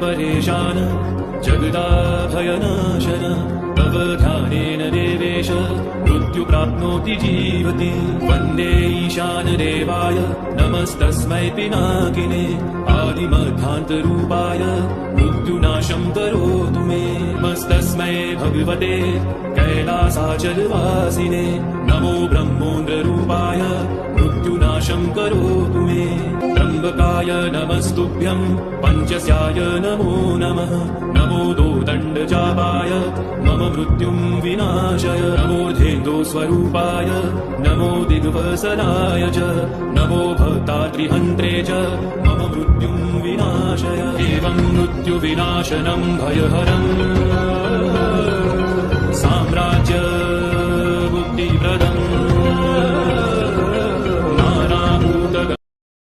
परेशान जगदाभयनाशन तव ध्यानेन देवेश मृत्यु प्राप्नोति जीवति वन्दे ईशानदेवाय नमस्तस्मै पिनाकिने आदिमध्यान्तरूपाय मृत्युनाशं करोतु मे नमस्तस्मै भगवते कैलासाचलवासिने नमो ब्रह्मोन्द्ररूपाय मृत्युनाशं करोतु मे त्र्यम्बकाय नमस्तुभ्यं पञ्चस्याय नमो नमः नमो दोदण्डजापाय मम मृत्युं विनाशय नमोर्धेन्दुस्वरूपाय नमो दिग्वसनाय च नमो भक्तात्रिहन्त्रे च मम मृत्युं विनाशय एवं मृत्युविनाशनं भयहरं साम्राज्य